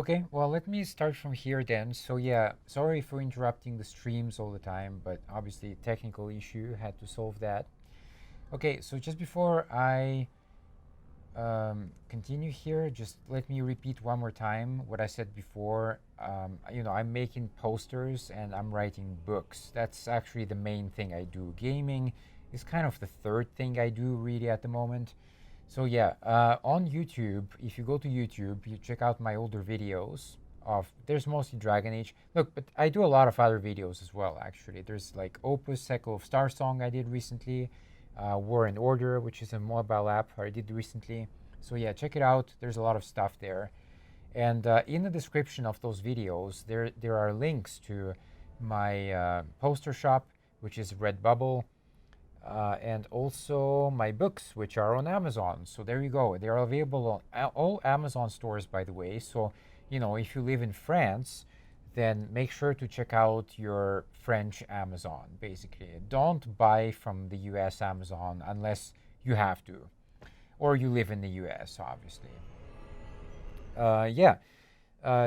Okay, well, let me start from here then. So, yeah, sorry for interrupting the streams all the time, but obviously, technical issue, had to solve that. Okay, so just before I continue here, just let me repeat one more time what I said before. I'm making posters and I'm writing books. That's actually the main thing I do. Gaming is kind of the third thing I do really at the moment. So yeah, on YouTube, if you go to YouTube, you check out my older videos of, there's mostly Dragon Age. Look, but I do a lot of other videos as well, actually. There's like Opus, Echo of Starsong I did recently, War and Order, which is a mobile app I did recently. So yeah, check it out. There's a lot of stuff there. And in the description of those videos, there are links to my poster shop, which is Redbubble, and also my books, which are on Amazon. So there you go. They are available on all Amazon stores, by the way. So, if you live in France, then make sure to check out your French Amazon, basically. Don't buy from the US Amazon unless you have to, or you live in the US, obviously. Yeah,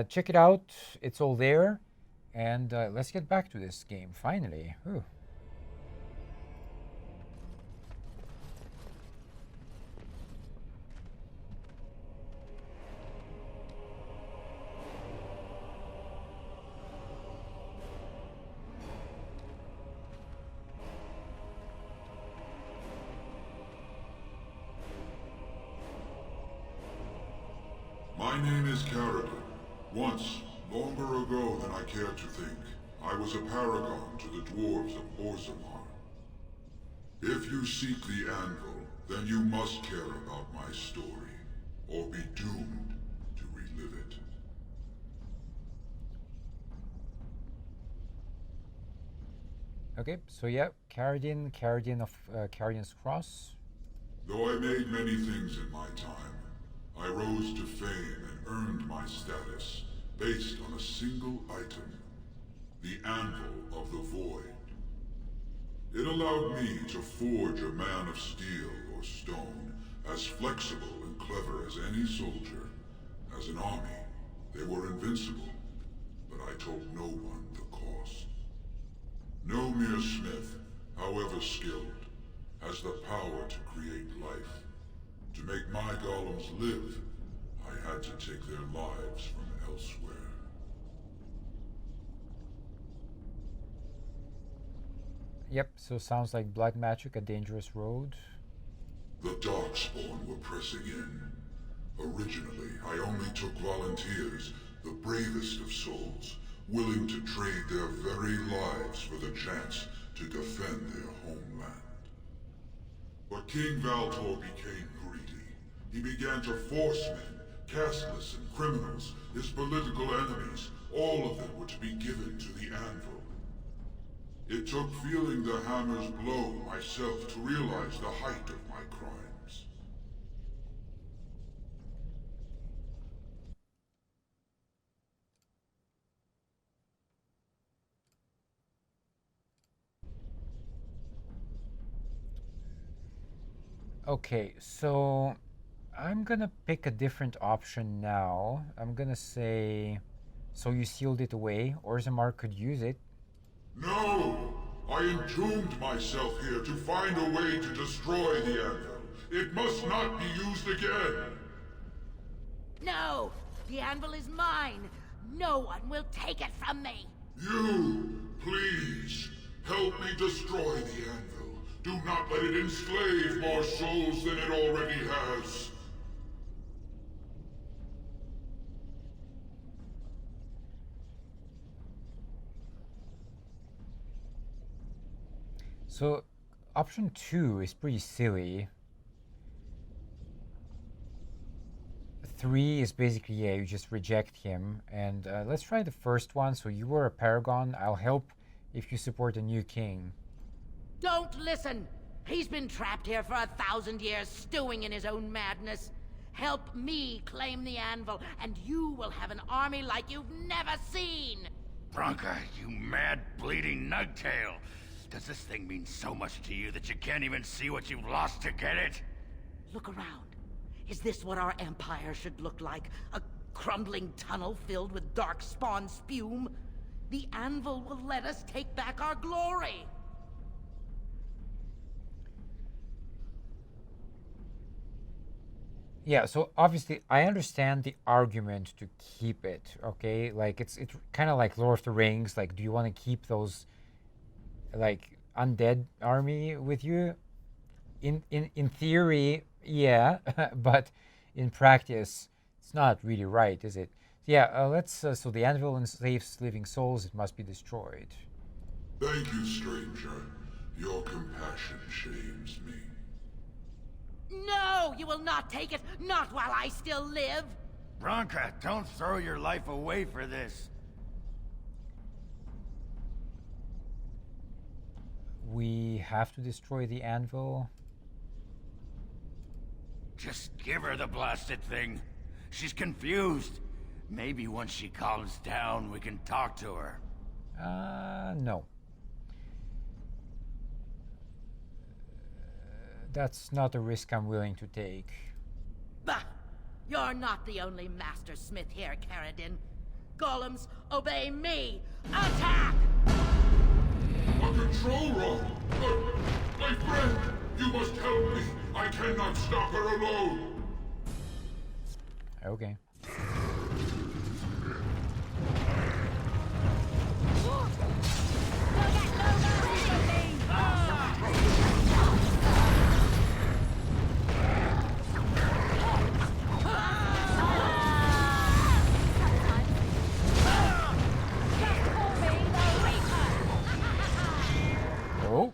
check it out. It's all there. And let's get back to this game, finally. Whew. My name is Carradine. Once, longer ago than I care to think, I was a paragon to the Dwarves of Orzammar. If you seek the Anvil, then you must care about my story, or be doomed to relive it. Okay, so yeah, Carradine of Carradine's Cross. Though I made many things in my time, I rose to fame and earned my status based on a single item, the Anvil of the Void. It allowed me to forge a man of steel or stone, as flexible and clever as any soldier. As an army, they were invincible, but I told no one the cost. No mere smith, however skilled, has the power to create life. To make my golems live, I had to take their lives from elsewhere. Yep, so sounds like blood magic, a dangerous road. The Darkspawn were pressing in. Originally, I only took volunteers, the bravest of souls, willing to trade their very lives for the chance to defend their homeland. But King Valtor became greedy. He began to force men, casteless and criminals, his political enemies, all of them were to be given to the Anvil. It took feeling the hammer's blow myself to realize the height of my crimes. Okay, so I'm gonna pick a different option now. I'm gonna say, so you sealed it away. Orzammar could use it. No! I entombed myself here to find a way to destroy the Anvil. It must not be used again! No! The anvil is mine! No one will take it from me! You, please, help me destroy the Anvil. Do not let it enslave more souls than it already has. So option 2 is pretty silly. 3 is basically, yeah, you just reject him. And let's try the first one. So you were a paragon. I'll help if you support a new king. Don't listen! He's been trapped here for 1,000 years, stewing in his own madness. Help me claim the anvil, and you will have an army like you've never seen! Bronca, you mad, bleeding nugtail! Does this thing mean so much to you that you can't even see what you've lost to get it? Look around. Is this what our empire should look like? A crumbling tunnel filled with dark spawn spume. The Anvil will let us take back our glory. Yeah, so obviously I understand the argument to keep it, okay? Like it's kind of like Lord of the Rings, like do you want to keep those like undead army with you? In theory, yeah, but in practice it's not really right, is it? Yeah, let's so the anvil enslaves living souls, it must be destroyed. Thank you, stranger. Your compassion shames me. No, you will not take it, not while I still live. Bronca, don't throw your life away for this. We have to destroy the anvil. Just give her the blasted thing. She's confused. Maybe once she calms down, we can talk to her. No. That's not a risk I'm willing to take. Bah! You're not the only master smith here, Caradin. Golems, obey me! Attack! A control room! My friend! You must help me! I cannot stop her alone! Okay. Oh.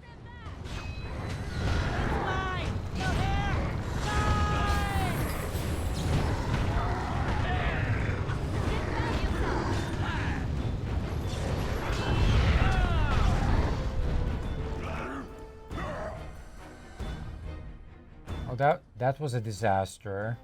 Oh, that was a disaster.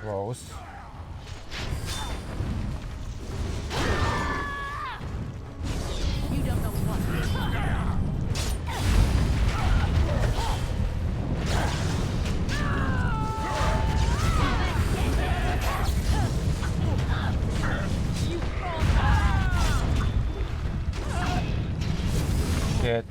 Close. You don't know what. Shit.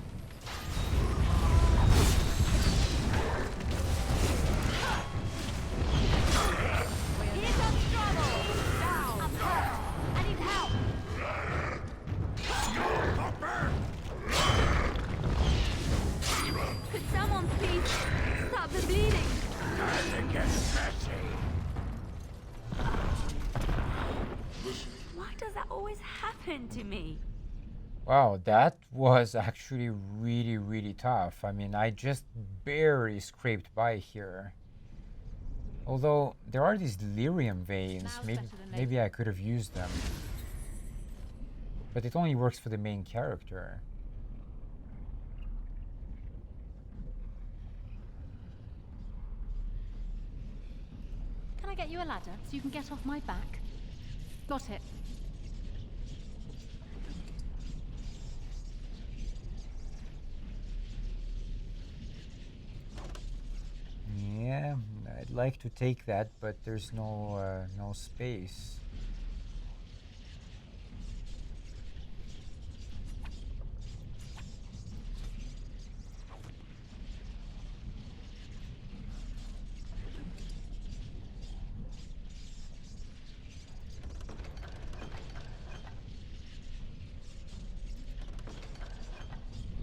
Why does that always happen to me? Wow, that was actually really, really tough. I mean, I just barely scraped by here. Although there are these lyrium veins, Now's maybe better than maybe later. I could have used them. But it only works for the main character. Can I get you a ladder so you can get off my back? Got it. Yeah, I'd like to take that, but there's no space.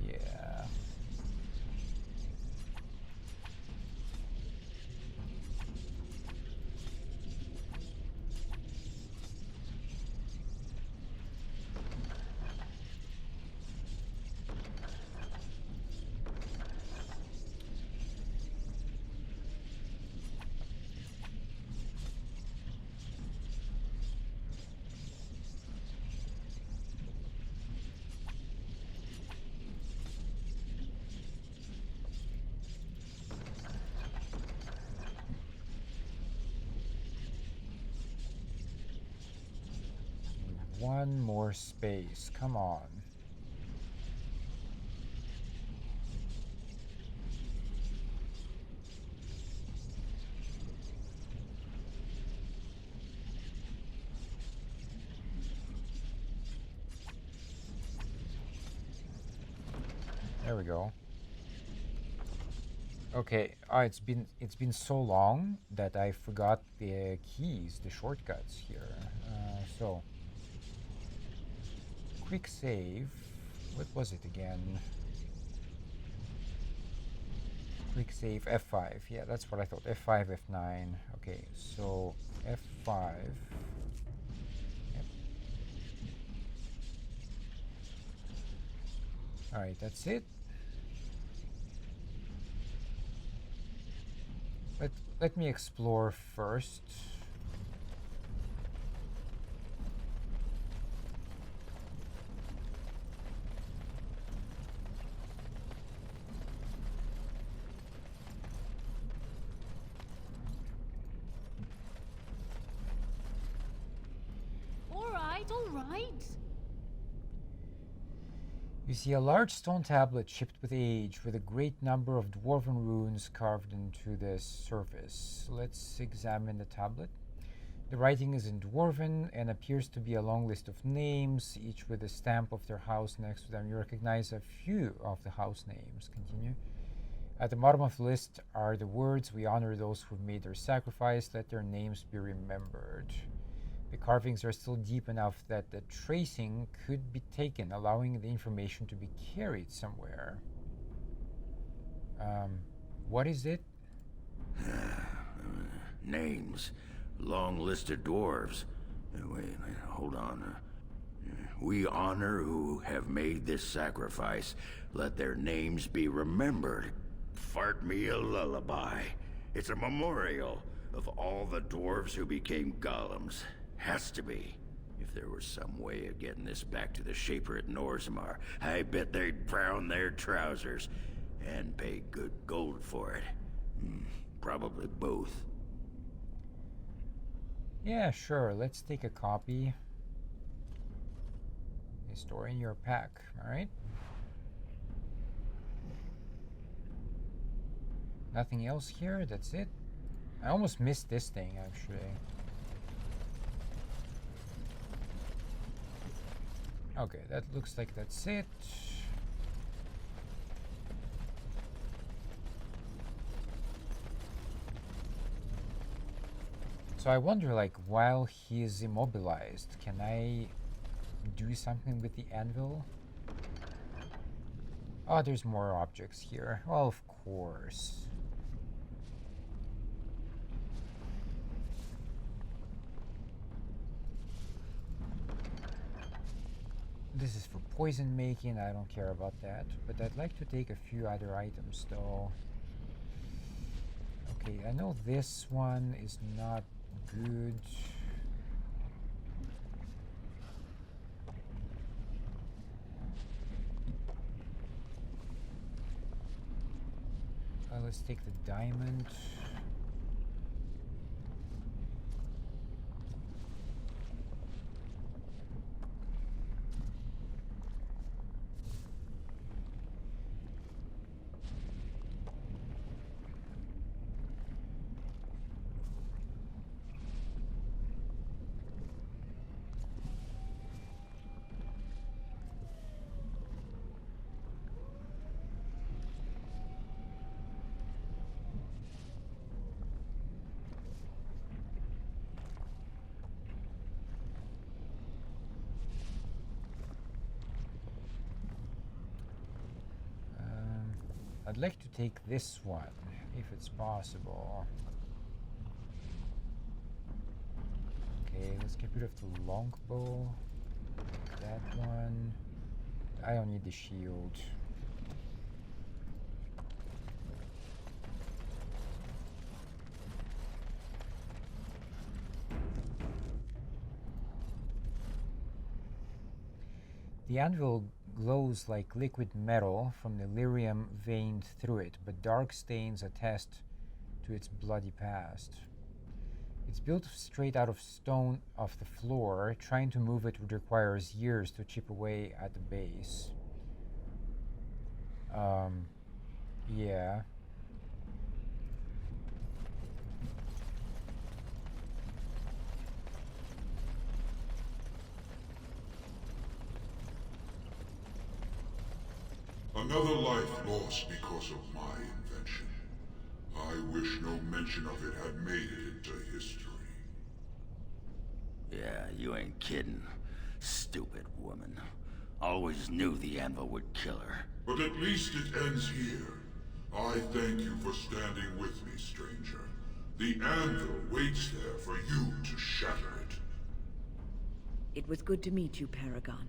Yeah. One more space. Come on. There we go. Okay, it's been so long that I forgot the keys, the shortcuts here. So quick save. What was it again? Quick save F5. Yeah, that's what I thought. F5, F9. Okay, so F5. Yep. All right, that's it. Let me explore first. All right. You see a large stone tablet chipped with age, with a great number of dwarven runes carved into the surface. Let's examine the tablet. The writing is in dwarven and appears to be a long list of names, each with a stamp of their house next to them. You recognize a few of the house names. Continue. At the bottom of the list are the words, "We honor those who've made their sacrifice, let their names be remembered." The carvings are still deep enough that the tracing could be taken, allowing the information to be carried somewhere. What is it? Names. Long list of dwarves. Wait, hold on. We honor who have made this sacrifice. Let their names be remembered. Fart me a lullaby. It's a memorial of all the dwarves who became golems. Has to be. If there was some way of getting this back to the Shaper at Orzammar, I bet they'd brown their trousers. And pay good gold for it. Probably both. Yeah, sure. Let's take a copy. Store in your pack, alright? Nothing else here? That's it? I almost missed this thing, actually. Okay, that looks like that's it. So I wonder, like, while he is immobilized, can I do something with the anvil? Oh, there's more objects here. Well, of course. This is for poison making, I don't care about that. But I'd like to take a few other items though. Okay, I know this one is not good. Let's take the diamond. I'd like to take this one, if it's possible. Okay, let's get rid of the longbow. That one. I don't need the shield. The anvil glows like liquid metal from the lyrium veined through it, but dark stains attest to its bloody past. It's built straight out of stone off the floor. Trying to move it would require years to chip away at the base. Yeah. Another life lost because of my invention. I wish no mention of it had made it into history. Yeah, you ain't kidding. Stupid woman. Always knew the Anvil would kill her. But at least it ends here. I thank you for standing with me, stranger. The Anvil waits there for you to shatter it. It was good to meet you, Paragon.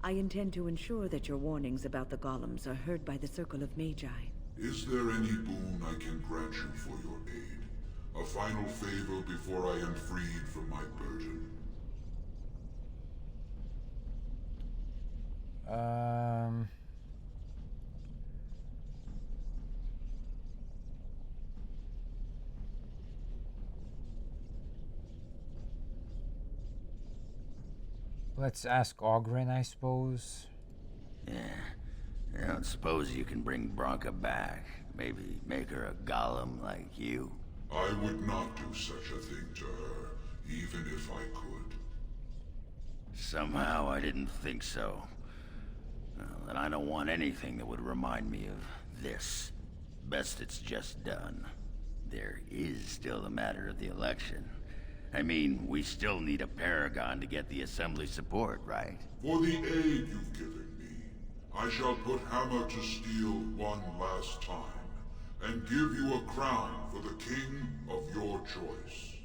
I intend to ensure that your warnings about the golems are heard by the Circle of Magi. Is there any boon I can grant you for your aid? A final favor before I am freed from my burden? Let's ask Ogren, I suppose. Yeah. I don't suppose you can bring Bronca back. Maybe make her a golem like you. I would not do such a thing to her, even if I could. Somehow I didn't think so. Well, and I don't want anything that would remind me of this. Best it's just done. There is still the matter of the election. I mean, we still need a Paragon to get the Assembly support, right? For the aid you've given me, I shall put Hammer to Steel one last time, and give you a crown for the king of your choice.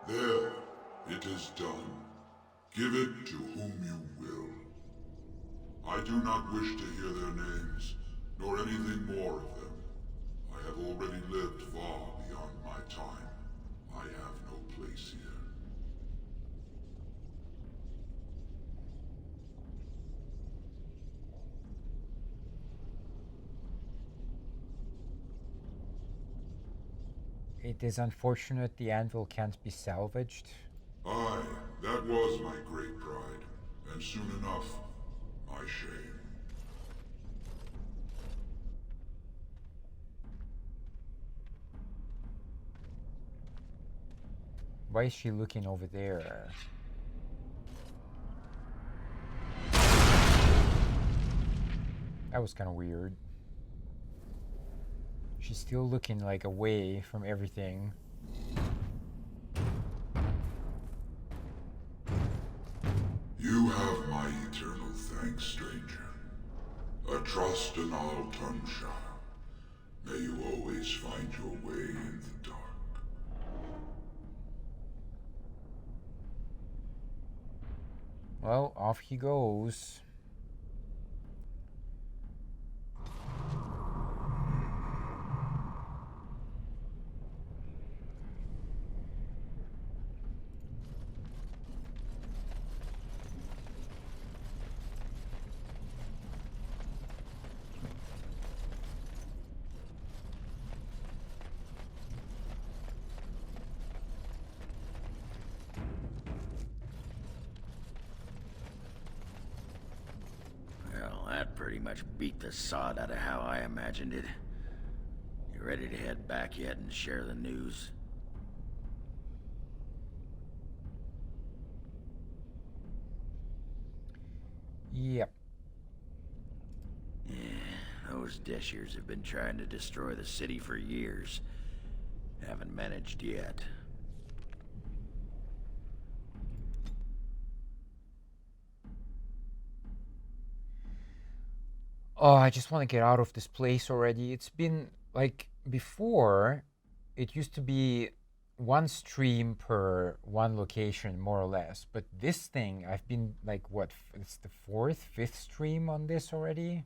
There, it is done. Give it to whom you will. I do not wish to hear their names, nor anything more of them. I have already lived far beyond my time. I have no place here. It is unfortunate the anvil can't be salvaged. Aye, that was my great pride, and soon enough, my shame. Why is she looking over there? That was kind of weird. She's still looking like away from everything. You have my eternal thanks, stranger. A trust in all Tunsha. May you always find your way in the dark. Well, off he goes. Well, that pretty much beat the sod out of how I imagined it. You ready to head back yet and share the news? Yep. Yeah, those Deshers have been trying to destroy the city for years. Haven't managed yet. Oh, I just want to get out of this place already. It's been like before, it used to be one stream per one location, more or less. But this thing, I've been like, what? It's the fourth, fifth stream on this already?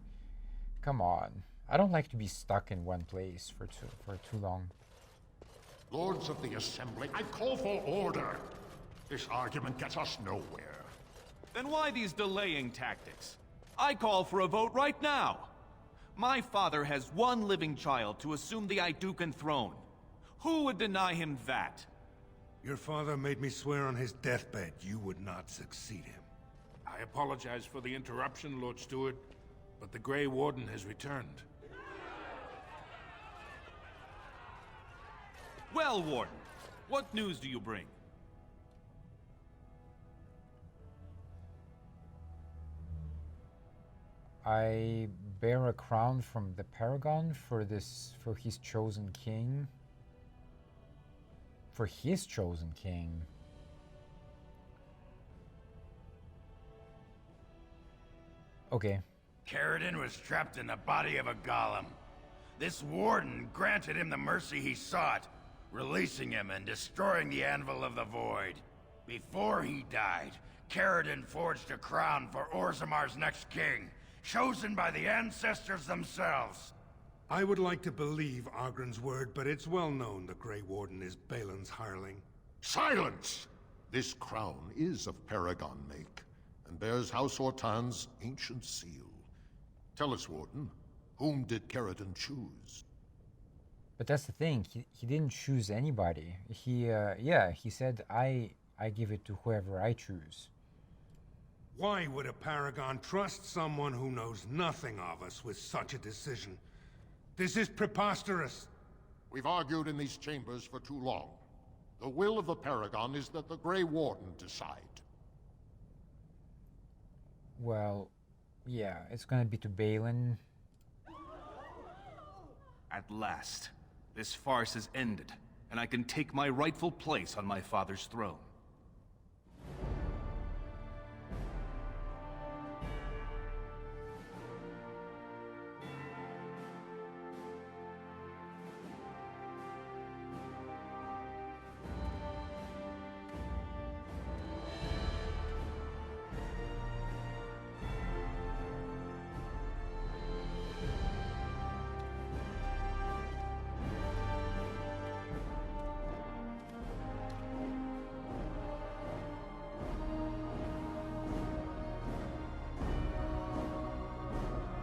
Come on. I don't like to be stuck in one place for too long. Lords of the Assembly, I call for order. This argument gets us nowhere. Then why these delaying tactics? I call for a vote right now. My father has one living child to assume the Idukan throne. Who would deny him that? Your father made me swear on his deathbed you would not succeed him. I apologize for the interruption, Lord Steward, but the Grey Warden has returned. Well, Warden, what news do you bring? I bear a crown from the Paragon for his chosen king. For his chosen king. Okay. Caridin was trapped in the body of a golem. This warden granted him the mercy he sought, releasing him and destroying the Anvil of the Void. Before he died, Caridin forged a crown for Orzammar's next king, chosen by the ancestors themselves. I would like to believe Ogren's word, but it's well known the Grey Warden is Bhelen's hireling. Silence! This crown is of Paragon make, and bears House Ortan's ancient seal. Tell us, Warden, whom did Caridin choose? But that's the thing, he didn't choose anybody. He said, I give it to whoever I choose. Why would a Paragon trust someone who knows nothing of us with such a decision? This is preposterous. We've argued in these chambers for too long. The will of the Paragon is that the Grey Warden decide. Well, yeah, it's gonna be to Bhelen. At last, this farce is ended, and I can take my rightful place on my father's throne.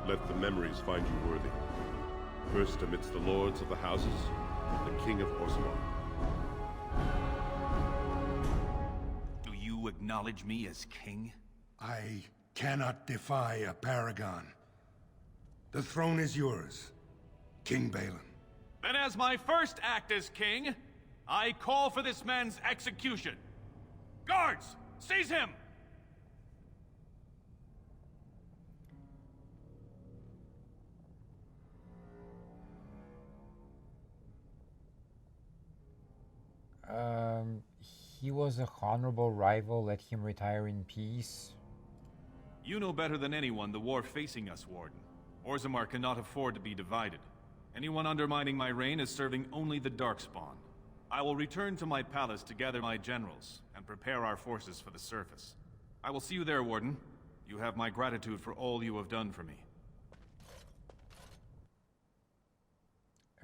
Let the memories find you worthy. First amidst the lords of the houses, the King of Orzammar. Do you acknowledge me as king? I cannot defy a Paragon. The throne is yours, King Bhelen. Then as my first act as king, I call for this man's execution. Guards, seize him! He was a honorable rival. Let him retire in peace. You know better than anyone the war facing us, Warden. Orzammar cannot afford to be divided. Anyone undermining my reign is serving only the Darkspawn. I will return to my palace to gather my generals and prepare our forces for the surface. I will see you there, Warden. You have my gratitude for all you have done for me.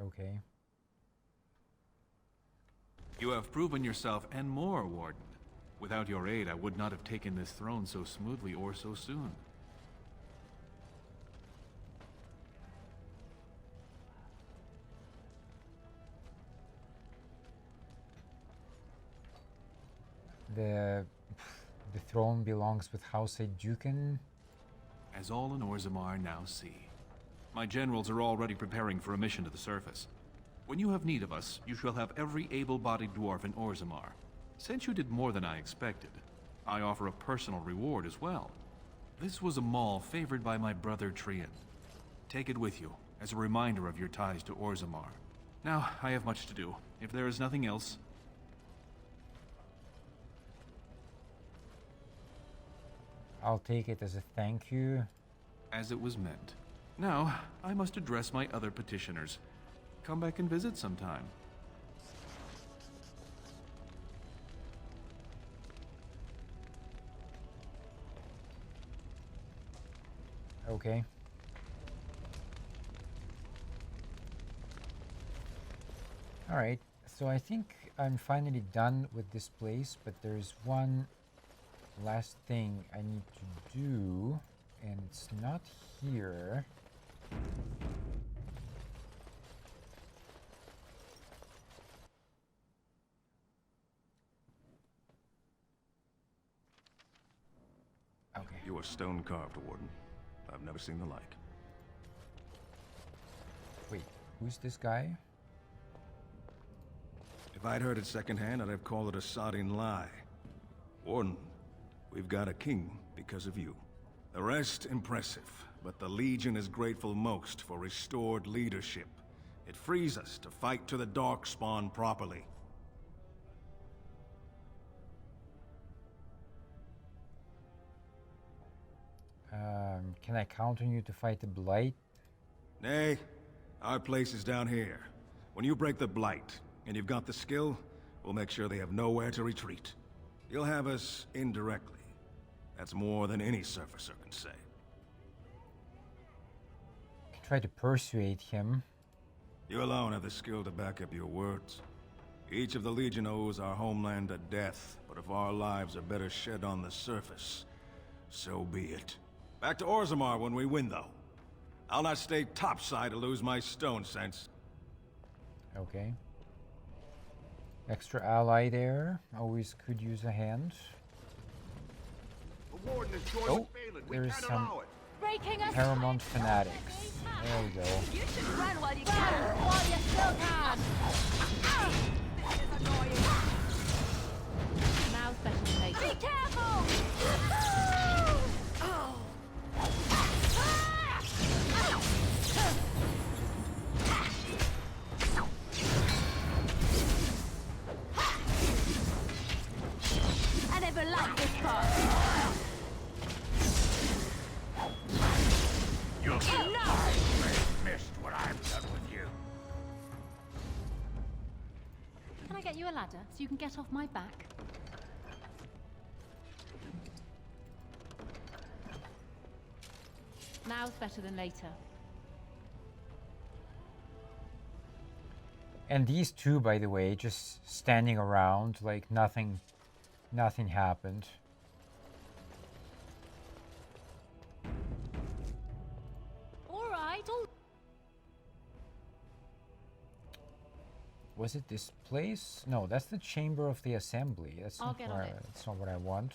Okay. You have proven yourself and more, Warden. Without your aid, I would not have taken this throne so smoothly or so soon. The throne belongs with House Educan. As all in Orzammar now see. My generals are already preparing for a mission to the surface. When you have need of us, you shall have every able-bodied dwarf in Orzammar. Since you did more than I expected, I offer a personal reward as well. This was a mall favored by my brother Trian. Take it with you, as a reminder of your ties to Orzammar. Now, I have much to do. If there is nothing else... I'll take it as a thank you. As it was meant. Now, I must address my other petitioners. Come back and visit sometime. Okay. Alright, so I think I'm finally done with this place, but there's one last thing I need to do, and it's not here. Okay. You are stone carved, Warden. I've never seen the like. Wait, who's this guy? If I'd heard it secondhand, I'd have called it a sodding lie. Warden, we've got a king because of you. The rest, impressive, but the Legion is grateful most for restored leadership. It frees us to fight to the Darkspawn properly. Can I count on you to fight the Blight? Nay, our place is down here. When you break the Blight, and you've got the skill, we'll make sure they have nowhere to retreat. You'll have us indirectly. That's more than any surfacer can say. I can try to persuade him. You alone have the skill to back up your words. Each of the Legion owes our homeland a death, but if our lives are better shed on the surface, so be it. Back to Orzammar when we win, though. I'll not stay topside to lose my stone sense. Okay. Extra ally there. Always could use a hand. The Warden is joined Oh, with Bhelen. We there's can't some allow it. Breaking us. Paramount fanatics. There we go. You should run while you can. While you still can. This is annoying. Now's better than later. Be careful! I never liked this part. You missed what I've done with you. Can I get you a ladder so you can get off my back? Now's better than later. And these two, by the way, just standing around like nothing happened. All right. Was it this place? No, that's the Chamber of the Assembly. That's I'll not get where on it. that's not what I want.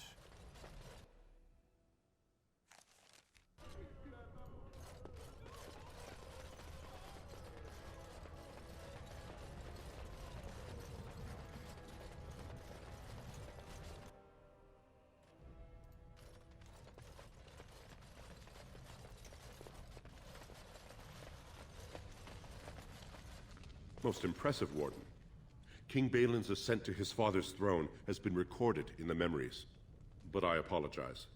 Most impressive, Warden. King Bhelen's ascent to his father's throne has been recorded in the memories. But I apologize.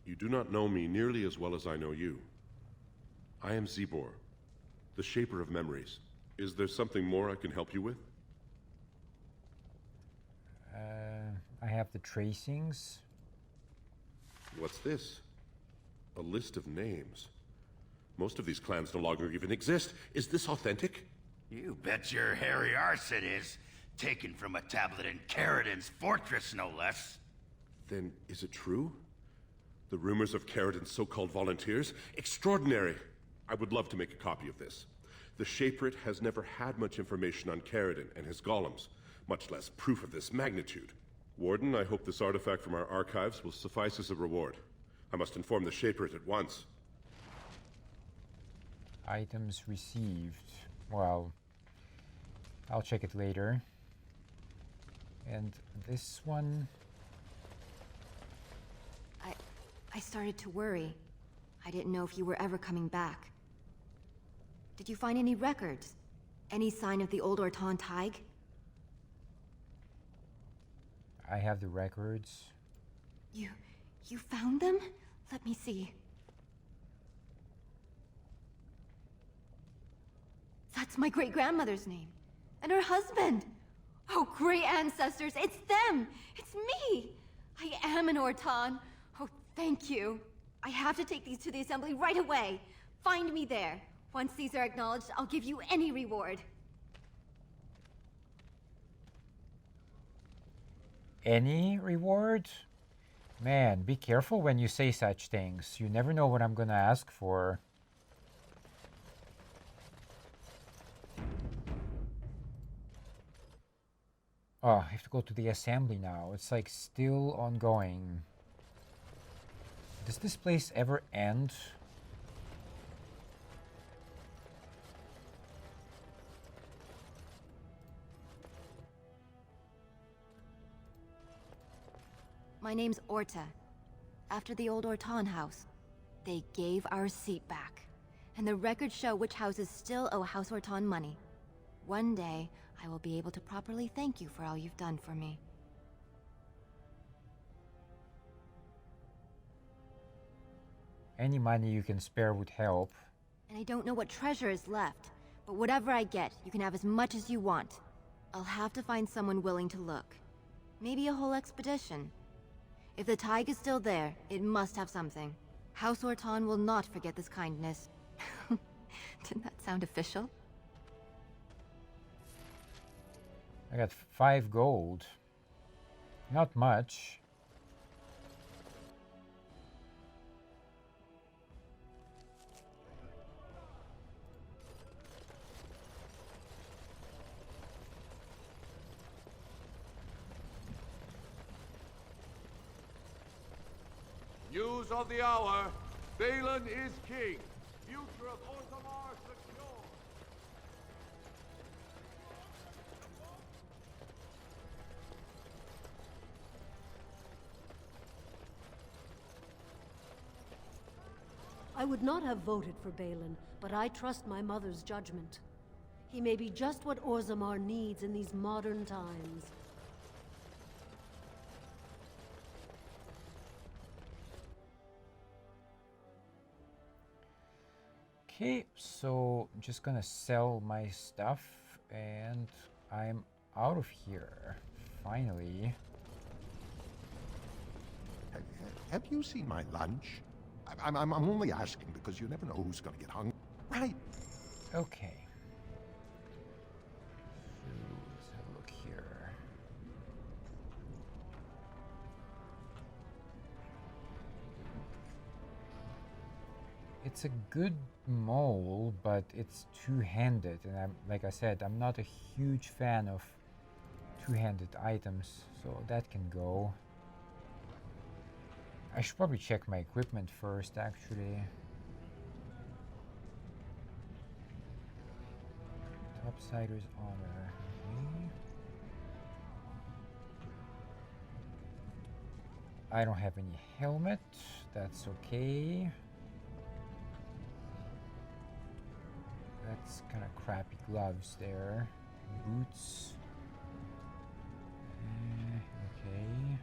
You do not know me nearly as well as I know you. I am Zebor, the Shaper of Memories. Is there something more I can help you with? I have the tracings. What's this? A list of names. Most of these clans no longer even exist. Is this authentic? You bet your hairy arse it is. Taken from a tablet in Caridin's fortress, no less. Then is it true? The rumors of Caridin's so-called volunteers? Extraordinary! I would love to make a copy of this. The Shaperate has never had much information on Caridin and his golems, much less proof of this magnitude. Warden, I hope this artifact from our archives will suffice as a reward. I must inform the Shaperate at once. Items received. Well, I'll check it later. And this one... I started to worry. I didn't know if you were ever coming back. Did you find any records? Any sign of the old Ortan Tig? I have the records. You found them? Let me see. That's my great-grandmother's name. And her husband! Oh, great ancestors, it's them! It's me! I am an Ortan. Oh, thank you. I have to take these to the assembly right away. Find me there. Once these are acknowledged, I'll give you any reward. Any reward? Man, be careful when you say such things. You never know what I'm gonna ask for. Oh, I have to go to the assembly now. It's like still ongoing. Does this place ever end? My name's Orta. After the old Ortan house, they gave our seat back. And the records show which houses still owe House Ortan money. One day, I will be able to properly thank you for all you've done for me. Any money you can spare would help. And I don't know what treasure is left, but whatever I get, you can have as much as you want. I'll have to find someone willing to look. Maybe a whole expedition. If the Tig is still there, it must have something. House Ortan will not forget this kindness. Didn't that sound official? I got 5 gold. Not much. News of the hour. Bhelen is king. Future of Orzammar secure. I would not have voted for Bhelen, but I trust my mother's judgment. He may be just what Orzammar needs in these modern times. Okay, so I'm just gonna sell my stuff and I'm out of here. Finally. Have you seen my lunch? I'm only asking because you never know who's gonna get hungry. Right. Okay. So let's have a look here. It's a good mole, but it's two-handed, and like I said, I'm not a huge fan of two-handed items, so that can go. I should probably check my equipment first, actually. Topsider's honor. Okay. I don't have any helmet. That's okay. Let's It's kind of crappy gloves there. Boots. Okay.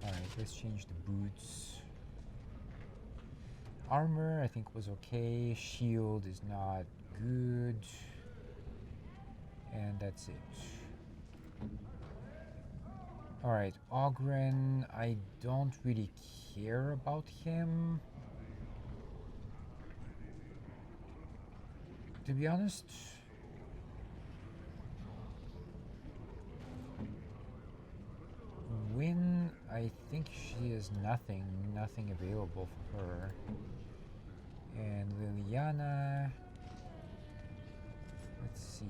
Alright, let's change the boots. Armor, I think, was okay. Shield is not good. And that's it. Alright, Ogren, I don't really care about him. To be honest. Win, I think she has nothing available for her. And Liliana, let's see.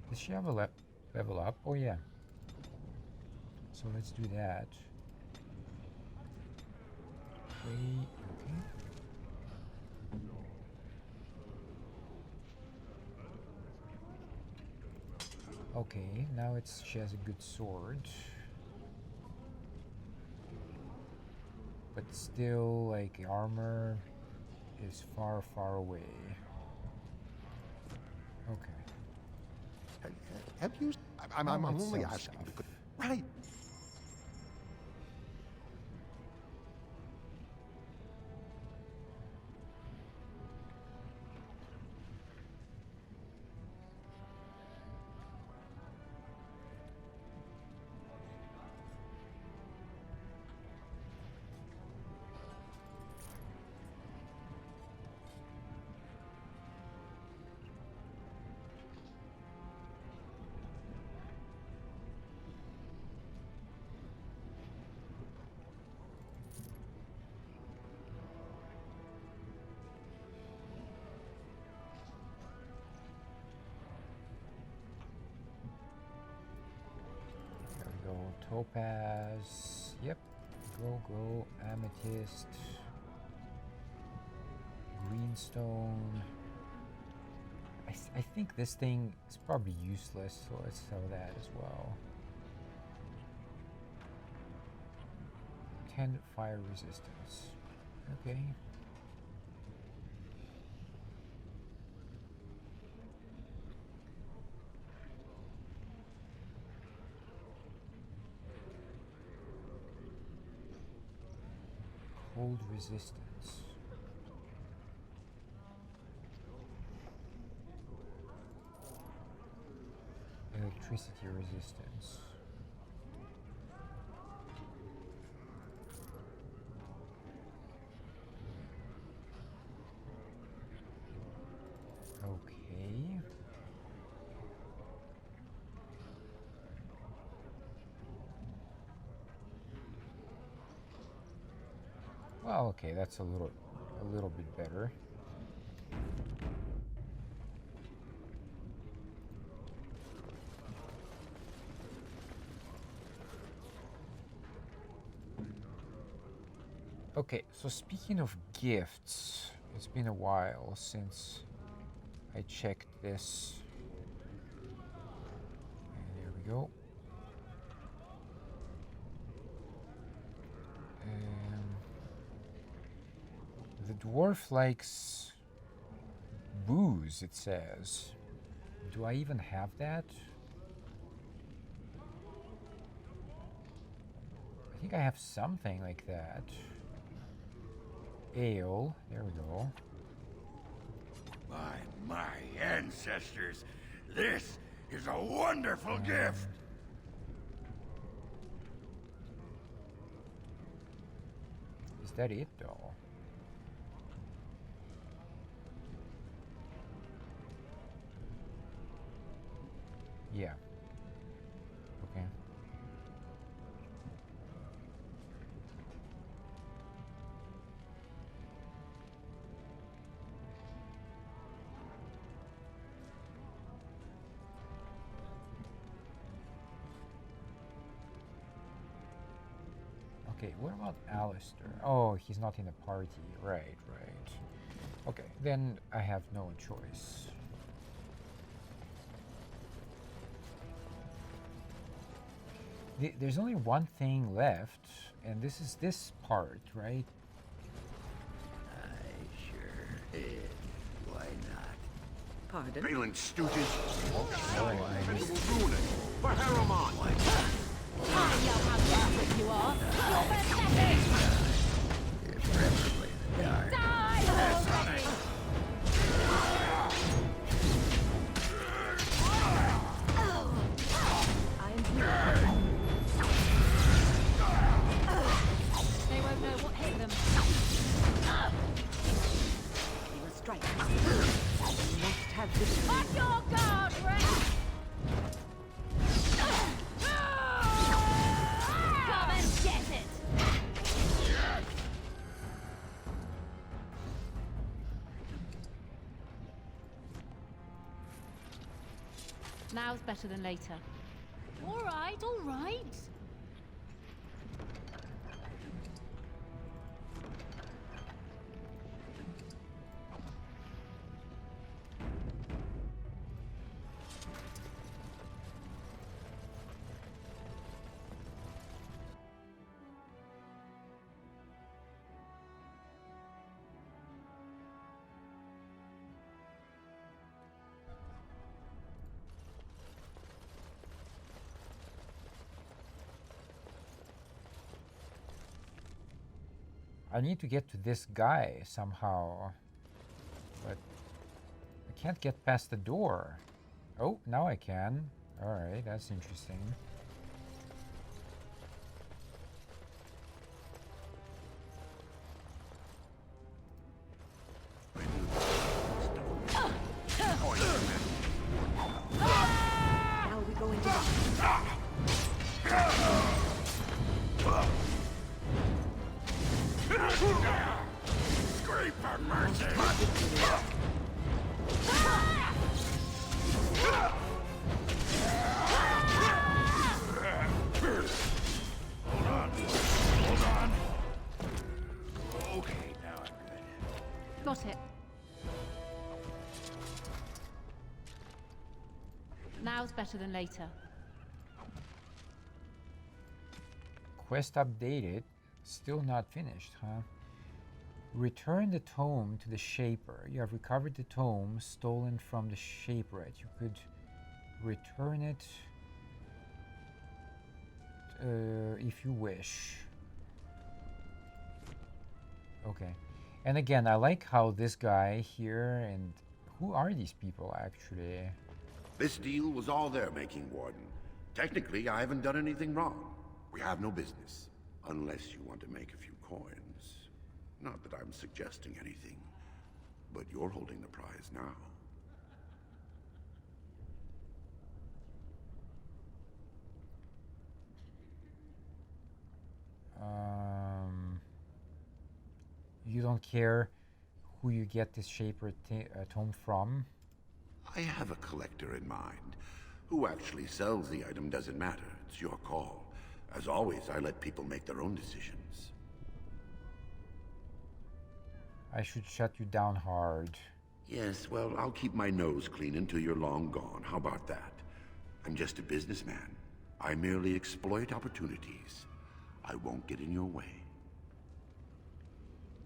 Does she have a level up? Oh yeah. So let's do that. Okay. Okay, now she has a good sword. But still, like, armor is far, far away. Okay. Have you... I'm only asking because... Right. Topaz, yep, go, amethyst, greenstone. I think this thing is probably useless, so let's sell that as well. 10 fire resistance, okay. Cold resistance. Electricity resistance. Okay. Well, okay, that's a little bit better. Okay, so speaking of gifts, it's been a while since I checked this. And there we go. The dwarf likes booze, it says. Do I even have that? I think I have something like that. Ale, there we go. My ancestors, this is a wonderful gift. Is that it, though? Yeah. Okay. Okay, what about Alistair? Oh, he's not in the party. Right, right. Okay, then I have no choice. There's only one thing left, and this is this part, right? Sure is. Why not? Pardon? Bhelen stooges. Alright, We will ruin it. For Harriman. I know how desperate you are. You're pathetic. Preferably in the dark. Die already! I'm here. They won't know what hit them. You must strike. You must have victory. On your guard, Rex! Come and get it! Now's better than later. All right, all right. I need to get to this guy somehow, but I can't get past the door. Oh, now I can. Alright, that's interesting. Now we go into the... Scream for mercy. Hold on. Hold on. Okay, now I'm good. Got it. Now's better than later. Quest updated. Still not finished, huh? Return the tome to the Shaper. You have recovered the tome stolen from the Shaperette. You could return it if you wish. Okay. And again, I like how this guy here, and who are these people actually? This deal was all their making, Warden. Technically, I haven't done anything wrong. We have no business. Unless you want to make a few coins. Not that I'm suggesting anything, but you're holding the prize now. You don't care who you get this Shaper tome from? I have a collector in mind. Who actually sells the item doesn't matter. It's your call. As always, I let people make their own decisions. I should shut you down hard. Yes, well, I'll keep my nose clean until you're long gone. How about that? I'm just a businessman. I merely exploit opportunities. I won't get in your way.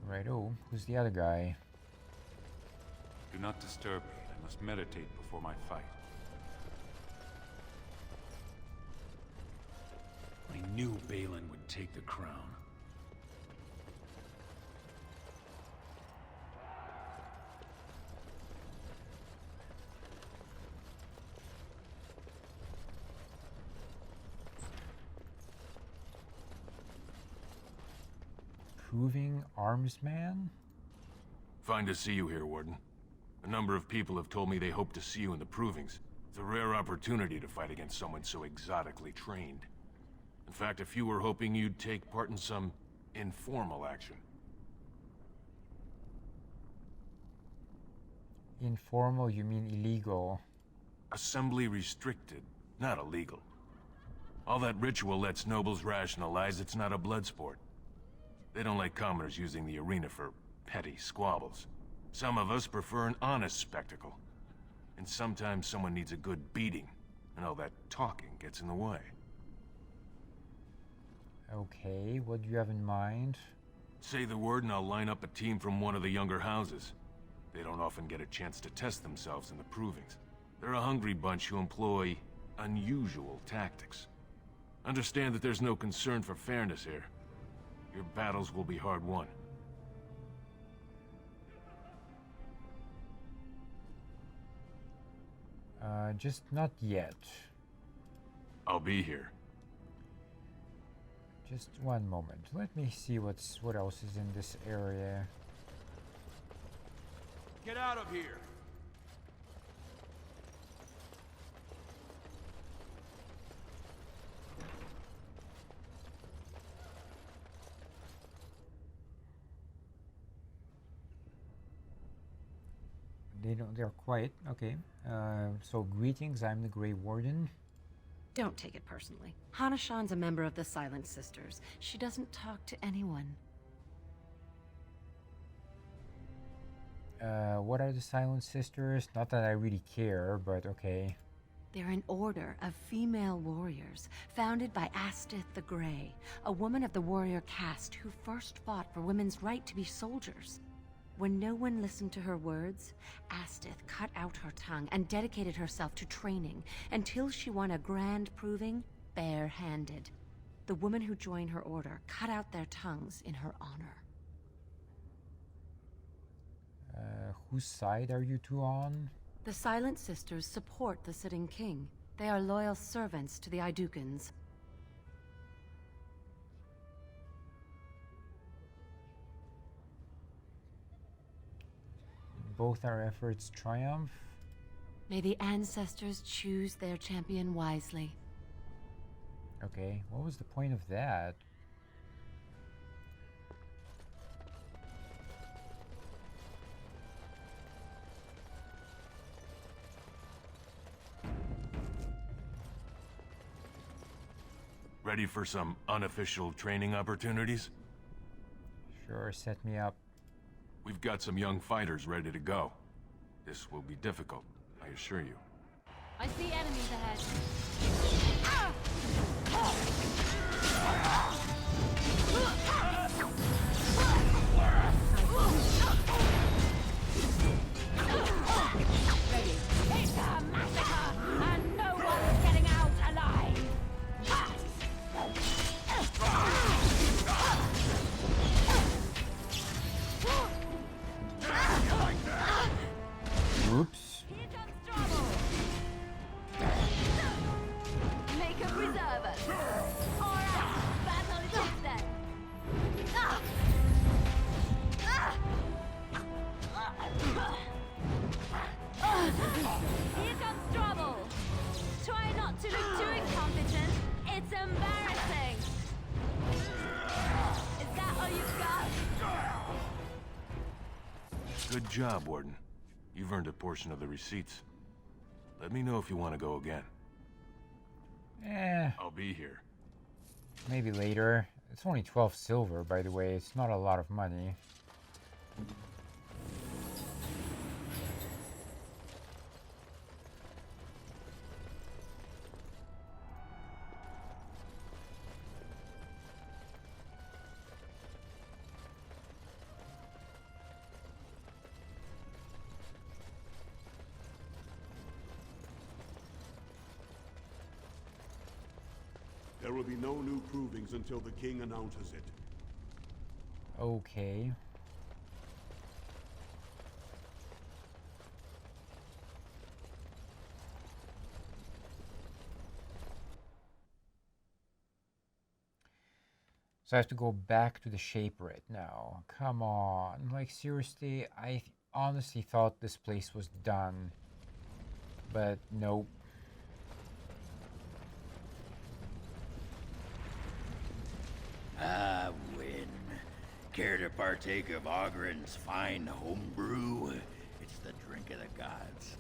Righto, who's the other guy? Do not disturb me. I must meditate before my fight. I knew Bhelen would take the crown. Proving Armsman? Fine to see you here, Warden. A number of people have told me they hope to see you in the Provings. It's a rare opportunity to fight against someone so exotically trained. In fact, a few were hoping you'd take part in some informal action. Informal, you mean illegal? Assembly restricted, not illegal. All that ritual lets nobles rationalize it's not a blood sport. They don't like commoners using the arena for petty squabbles. Some of us prefer an honest spectacle. And sometimes someone needs a good beating, and all that talking gets in the way. Okay, what do you have in mind? Say the word and I'll line up a team from one of the younger houses. They don't often get a chance to test themselves in the provings. They're a hungry bunch who employ unusual tactics. Understand that there's no concern for fairness here. Your battles will be hard won. Just not yet. I'll be here. Just one moment. Let me see what else is in this area. Get out of here! They're quiet. Okay. So greetings, I'm the Grey Warden. Don't take it personally. Hana-shan's a member of the Silent Sisters. She doesn't talk to anyone. What are the Silent Sisters? Not that I really care, but okay. They're an order of female warriors, founded by Astith the Grey, a woman of the warrior caste who first fought for women's right to be soldiers. When no one listened to her words, Astith cut out her tongue and dedicated herself to training until she won a grand proving bare-handed. The women who joined her order cut out their tongues in her honor. Whose side are you two on? The Silent Sisters support the sitting king. They are loyal servants to the Idukans. Both our efforts triumph. May the ancestors choose their champion wisely. Okay, what was the point of that? Ready for some unofficial training opportunities? Sure, set me up. We've got some young fighters ready to go. This will be difficult, I assure you. I see enemies ahead. It's a massacre, and no one's getting out alive! Oops. Here comes trouble! Make a preserve us! Alright, battle it is then! Here comes trouble! Try not to look too incompetent. It's embarrassing! Is that all you've got? Good job, Warden. You've earned a portion of the receipts. Let me know if you want to go again. I'll be here. Maybe later. It's only 12 silver, by the way. It's not a lot of money. There will be no new provings until the king announces it. Okay. So I have to go back to the Shaperate now. Come on. Like, seriously, I honestly thought this place was done. But nope. Ah, win. Care to partake of Ogren's fine homebrew? It's the drink of the gods.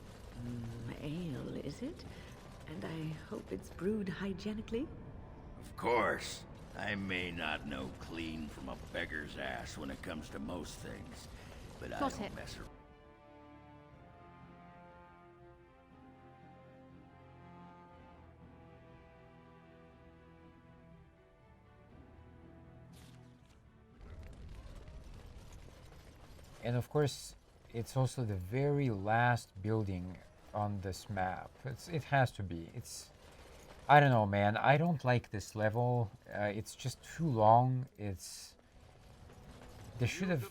Ale, is it? And I hope it's brewed hygienically? Of course. I may not know clean from a beggar's ass when it comes to most things, but I Got don't it. mess around. And of course, it's also the very last building on this map. It has to be. I don't know, man. I don't like this level. It's just too long. They should have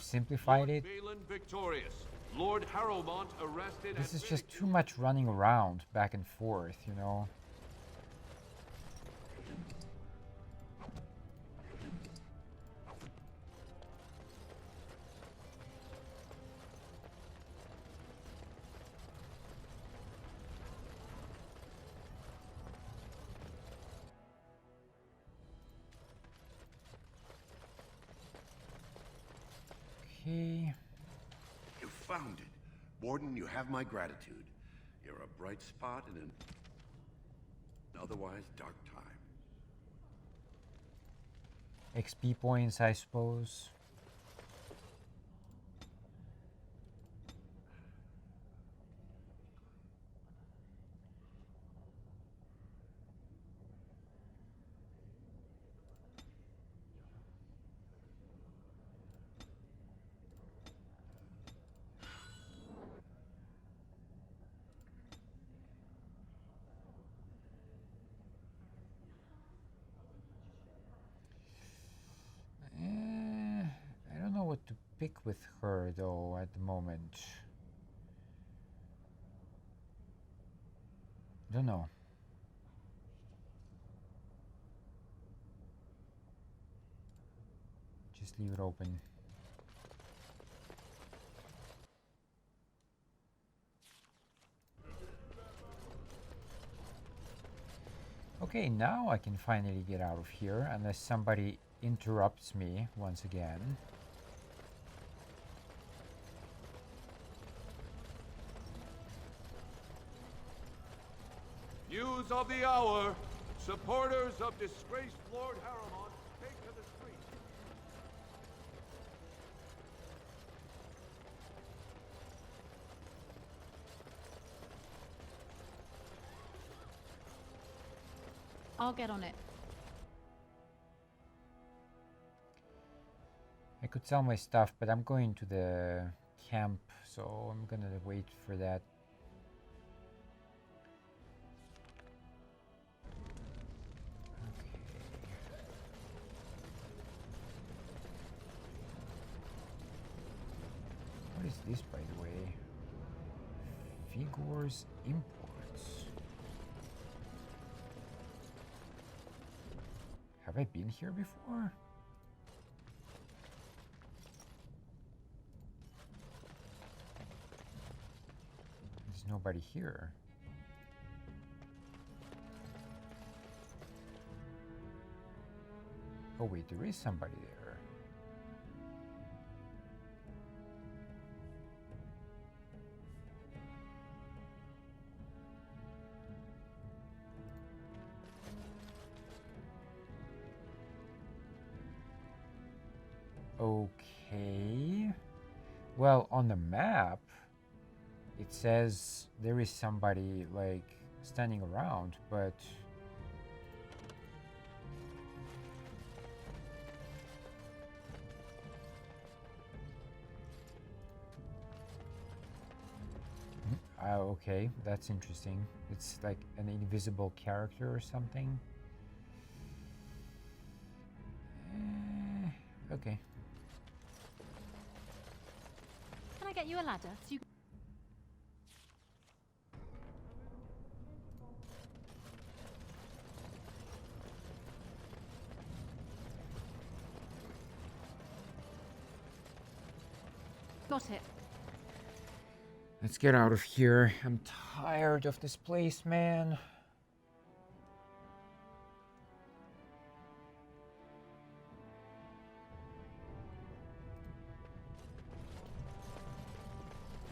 simplified it. Bhelen victorious. Lord Harrowmont arrested. This is just too much running around back and forth, you know. Okay. You found it. Warden, you have my gratitude. You're a bright spot in an otherwise dark time. XP points, I suppose. I don't know what to pick with her though at the moment. Don't know. Just leave it open. Okay, now I can finally get out of here, unless somebody interrupts me once again. News of the hour. Supporters of disgraced Lord Harrowmont take to the streets. I'll get on it. I could sell my stuff, but I'm going to the camp, so I'm gonna wait for that. What is this, by the way? Vigor's Imports. Have I been here before? There's nobody here. Oh wait, there is somebody there. Okay. Well, on the map, it says there is somebody, like, standing around, but... okay, that's interesting. It's like an invisible character or something. Okay. Can I get you a ladder so you can... Got it. Let's get out of here. I'm tired of this place, man.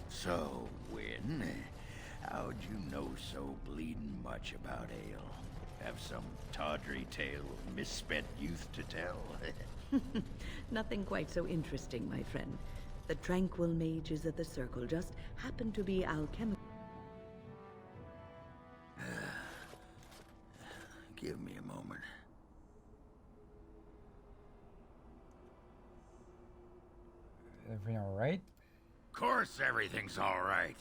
So, Win, how'd you know so bleeding much about ale? Have some tawdry tale of misspent youth to tell. Nothing quite so interesting, my friend. The tranquil mages of the Circle just happen to be alchemical. Give me a moment. Everything all right? Of course everything's all right.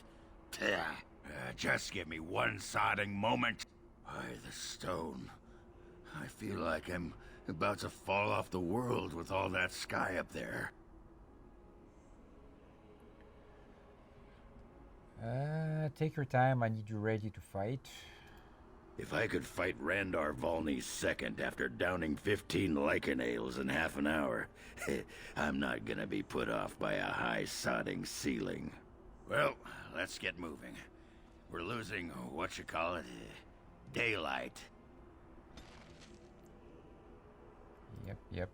Just give me one sodding moment. By the stone. I feel like I'm about to fall off the world with all that sky up there. Take your time. I need you ready to fight. If I could fight Randar Volney's second after downing 15 lichen ales in half an hour, I'm not gonna be put off by a high sodding ceiling. Well, let's get moving. We're losing, daylight. Yep.